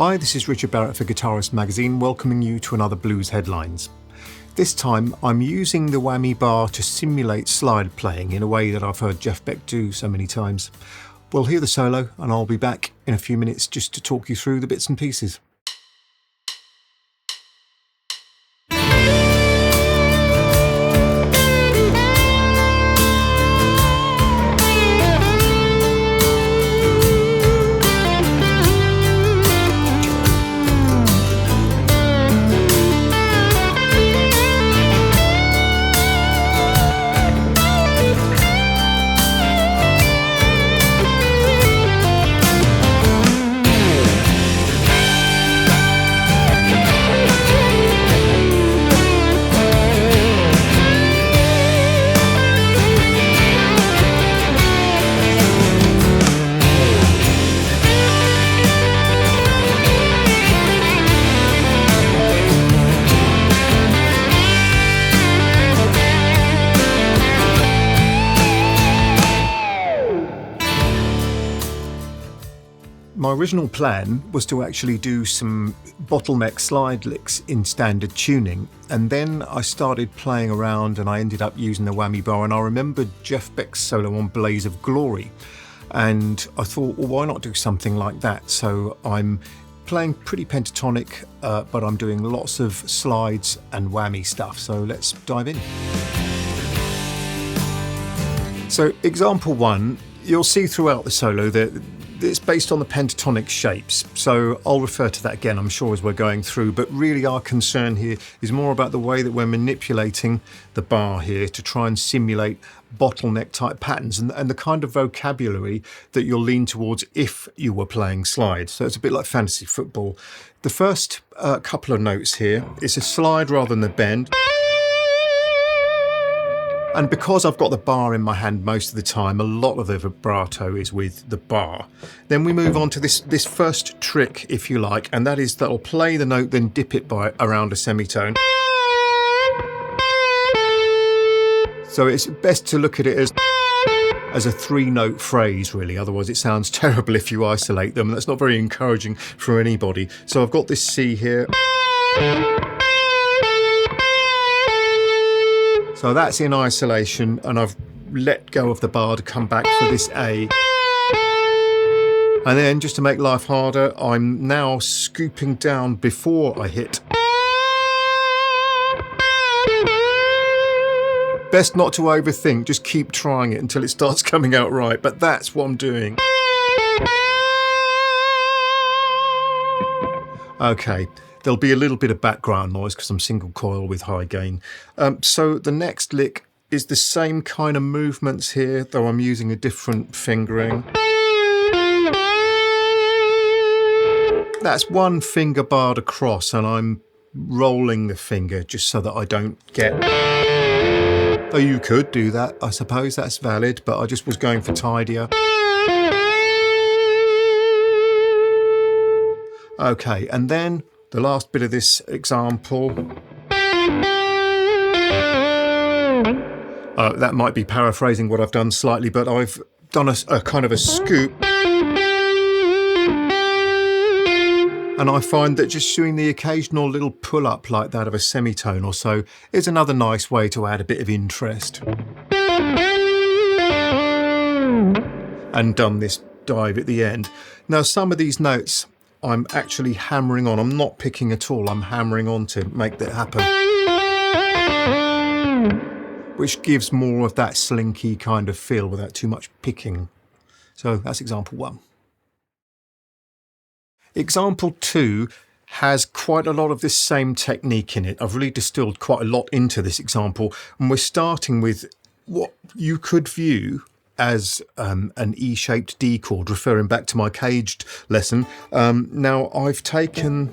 Hi, this is Richard Barrett for Guitarist magazine, welcoming you to another Blues Headlines. This time I'm using the whammy bar to simulate slide playing in a way that I've heard Jeff Beck do so many times. We'll hear the solo and I'll be back in a few minutes just to talk you through the bits and pieces. My original plan was to actually do some bottleneck slide licks in standard tuning, and then I started playing around and I ended up using the whammy bar, and I remembered Jeff Beck's solo on Blaze of Glory, and I thought, well, why not do something like that? So I'm playing pretty pentatonic, but I'm doing lots of slides and whammy stuff, so let's dive in. So example one, you'll see throughout the solo that it's based on the pentatonic shapes, so I'll refer to that again, I'm sure, as we're going through, but really our concern here is more about the way that we're manipulating the bar here to try and simulate bottleneck type patterns and the kind of vocabulary that you'll lean towards if you were playing slides. So it's a bit like fantasy football. The first couple of notes here is a slide rather than a bend. And because I've got the bar in my hand most of the time, a lot of the vibrato is with the bar. Then we move on to this first trick, if you like, and that is that I'll play the note, then dip it by around a semitone. So it's best to look at it as a three-note phrase, really. Otherwise it sounds terrible if you isolate them. That's not very encouraging for anybody. So I've got this C here. So that's in isolation, and I've let go of the bar to come back for this A. And then, just to make life harder, I'm now scooping down before I hit. Best not to overthink, just keep trying it until it starts coming out right, but that's what I'm doing. Okay. There'll be a little bit of background noise because I'm single coil with high gain. So the next lick is the same kind of movements here, though I'm using a different fingering. That's one finger barred across, and I'm rolling the finger just so that I don't get... Though you could do that, I suppose that's valid, but I just was going for tidier. Okay, and then the last bit of this example, that might be paraphrasing what I've done slightly, but I've done a kind of a scoop. And I find that just doing the occasional little pull-up like that of a semitone or so is another nice way to add a bit of interest. And done this dive at the end. Now, some of these notes I'm actually hammering on. I'm not picking at all. I'm hammering on to make that happen. Which gives more of that slinky kind of feel without too much picking. So that's example one. Example two has quite a lot of this same technique in it. I've really distilled quite a lot into this example. And we're starting with what you could view as an E-shaped D chord, referring back to my caged lesson. Now I've taken...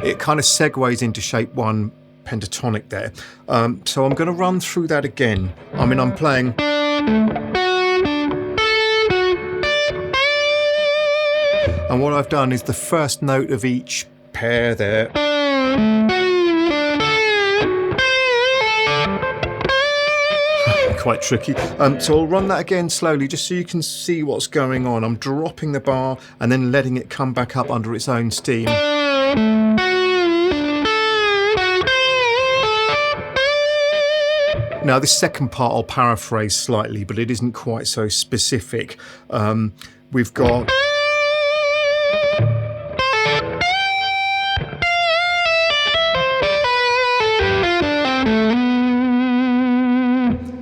It kind of segues into shape one pentatonic there. So I'm going to run through that again. I mean, I'm playing... And what I've done is the first note of each pair there. quite tricky. So I'll run that again slowly just so you can see what's going on. I'm dropping the bar and then letting it come back up under its own steam. Now this second part I'll paraphrase slightly, but it isn't quite so specific. We've got...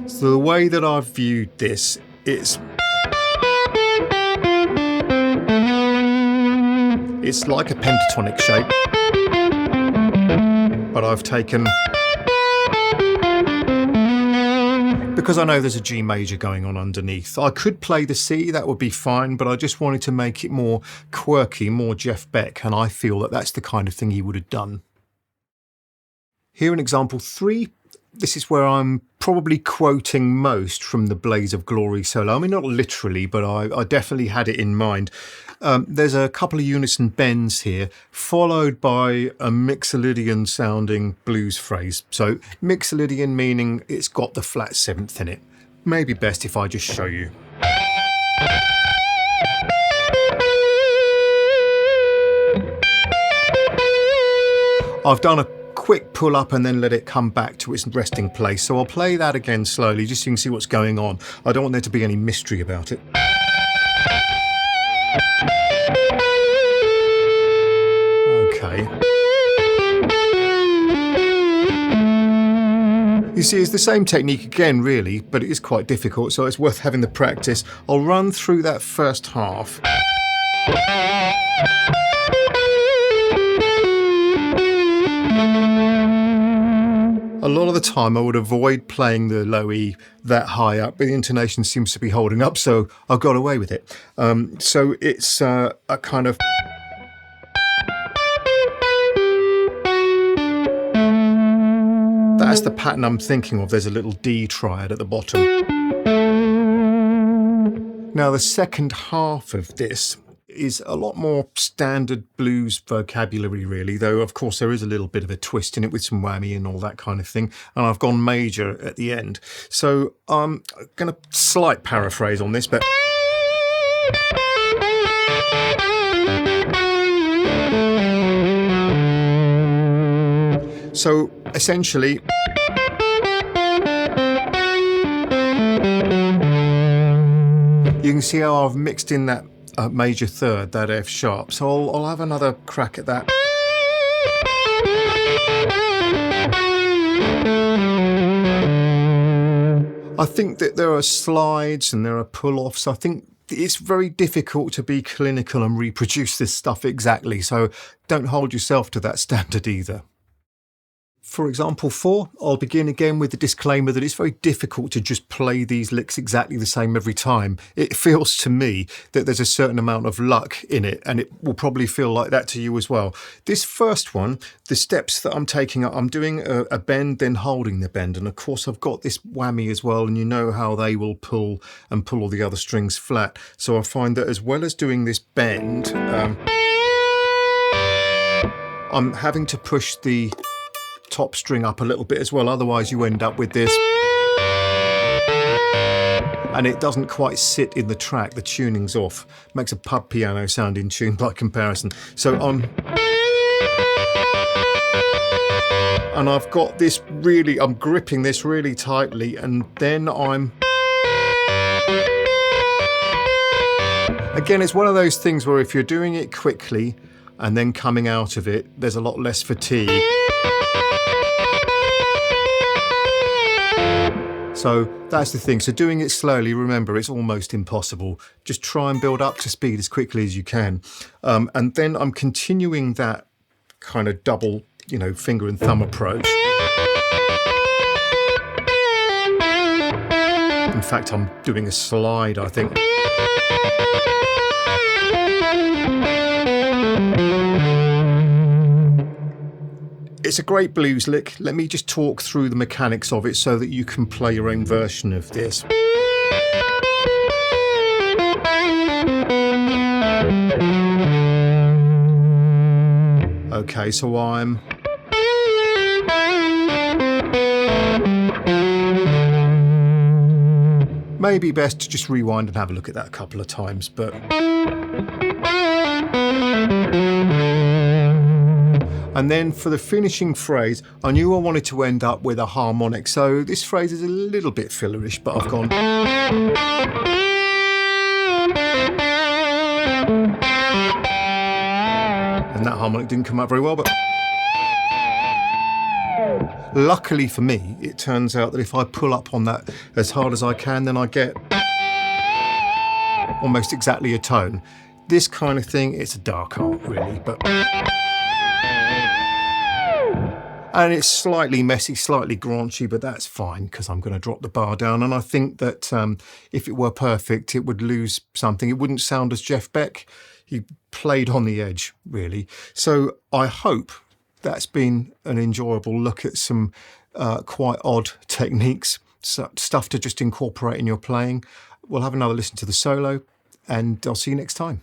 So the way that I've viewed this, it's like a pentatonic shape, but I've taken... Because I know there's a G major going on underneath. I could play the C, that would be fine, but I just wanted to make it more quirky, more Jeff Beck, and I feel that that's the kind of thing he would have done. Here in example 3, this is where I'm probably quoting most from the Blaze of Glory solo. I mean, not literally, but I definitely had it in mind. There's a couple of unison bends here, followed by a Mixolydian sounding blues phrase. So Mixolydian meaning it's got the flat 7th in it. Maybe best if I just show you. I've done a quick pull up and then let it come back to its resting place. So I'll play that again slowly just so you can see what's going on. I don't want there to be any mystery about it. Okay. You see, it's the same technique again, really, but it is quite difficult, so it's worth having the practice. I'll run through that first half. A lot of the time I would avoid playing the low E that high up, but the intonation seems to be holding up, so I've got away with it. So it's a kind of... That's the pattern I'm thinking of. There's a little D triad at the bottom. Now the second half of this is a lot more standard blues vocabulary, really, though of course there is a little bit of a twist in it with some whammy and all that kind of thing, and I've gone major at the end. So I'm going to slight paraphrase on this, but so essentially you can see how I've mixed in that major third, that F sharp. So I'll have another crack at that. I think that there are slides and there are pull-offs. I think it's very difficult to be clinical and reproduce this stuff exactly, so don't hold yourself to that standard either. For example 4, I'll begin again with the disclaimer that it's very difficult to just play these licks exactly the same every time. It feels to me that there's a certain amount of luck in it, and it will probably feel like that to you as well. This first one, the steps that I'm taking, I'm doing a bend, then holding the bend, and of course I've got this whammy as well, and you know how they will pull all the other strings flat. So I find that as well as doing this bend, I'm having to push the top string up a little bit as well, otherwise you end up with this and it doesn't quite sit in the track, the tuning's off. Makes a pub piano sound in tune by comparison. So and I've got this really, I'm gripping this really tightly, and then again, it's one of those things where if you're doing it quickly and then coming out of it, there's a lot less fatigue. So that's the thing. So doing it slowly, remember, it's almost impossible. Just try and build up to speed as quickly as you can. And then I'm continuing that kind of double, finger and thumb approach. In fact, I'm doing a slide, I think. It's a great blues lick. Let me just talk through the mechanics of it so that you can play your own version of this. Okay, so I'm... Maybe best to just rewind and have a look at that a couple of times, but... And then for the finishing phrase, I knew I wanted to end up with a harmonic, so this phrase is a little bit fillerish, but I've gone... And that harmonic didn't come out very well, but... Luckily for me, it turns out that if I pull up on that as hard as I can, then I get almost exactly a tone. This kind of thing, it's a dark art, really, but... And it's slightly messy, slightly graunchy, but that's fine because I'm going to drop the bar down. And I think that if it were perfect, it would lose something. It wouldn't sound as Jeff Beck. He played on the edge, really. So I hope that's been an enjoyable look at some quite odd techniques, stuff to just incorporate in your playing. We'll have another listen to the solo, and I'll see you next time.